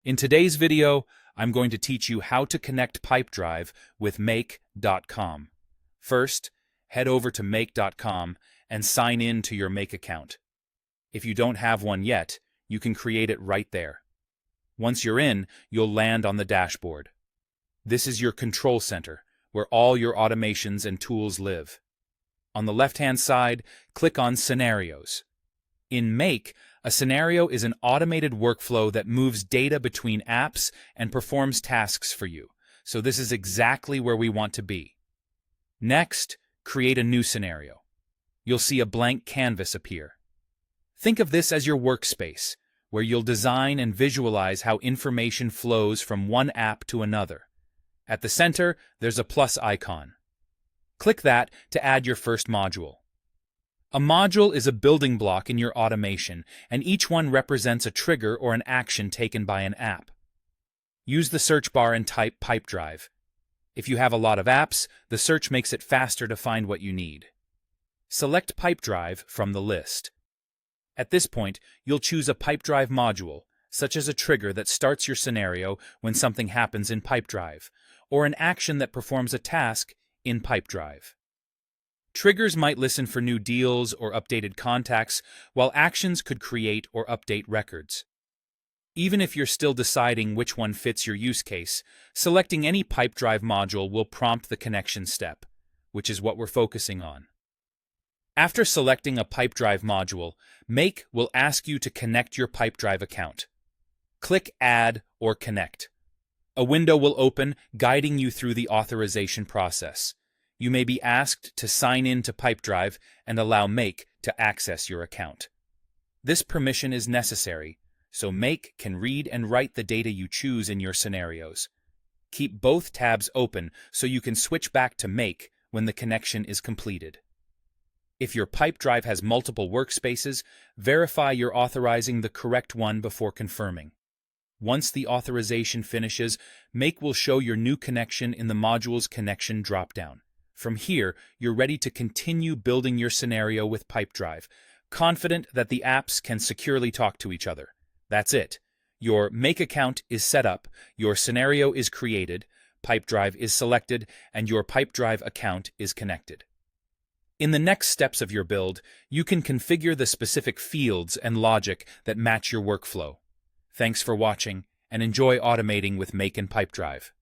In today's video, I'm going to teach you how to connect Pipedrive with Make.com. First, head over to Make.com and sign in to your Make account. If you don't have one yet, you can create it right there. Once you're in, you'll land on the dashboard. This is your control center, where all your automations and tools live. On the left-hand side, click on Scenarios. In Make, a scenario is an automated workflow that moves data between apps and performs tasks for you, so this is exactly where we want to be. Next, create a new scenario. You'll see a blank canvas appear. Think of this as your workspace, where you'll design and visualize how information flows from one app to another. At the center, there's a plus icon. Click that to add your first module. A module is a building block in your automation, and each one represents a trigger or an action taken by an app. Use the search bar and type Pipedrive. If you have a lot of apps, the search makes it faster to find what you need. Select Pipedrive from the list. At this point, you'll choose a Pipedrive module, such as a trigger that starts your scenario when something happens in Pipedrive, or an action that performs a task in Pipedrive. Triggers might listen for new deals or updated contacts, while actions could create or update records. Even if you're still deciding which one fits your use case, selecting any Pipedrive module will prompt the connection step, which is what we're focusing on. After selecting a Pipedrive module, Make will ask you to connect your Pipedrive account. Click Add or Connect. A window will open, guiding you through the authorization process. You may be asked to sign in to Pipedrive and allow Make to access your account. This permission is necessary, so Make can read and write the data you choose in your scenarios. Keep both tabs open so you can switch back to Make when the connection is completed. If your Pipedrive has multiple workspaces, verify you're authorizing the correct one before confirming. Once the authorization finishes, Make will show your new connection in the module's connection dropdown. From here, you're ready to continue building your scenario with Pipedrive, confident that the apps can securely talk to each other. That's it. Your Make account is set up, your scenario is created, Pipedrive is selected, and your Pipedrive account is connected. In the next steps of your build, you can configure the specific fields and logic that match your workflow. Thanks for watching, and enjoy automating with Make and Pipedrive.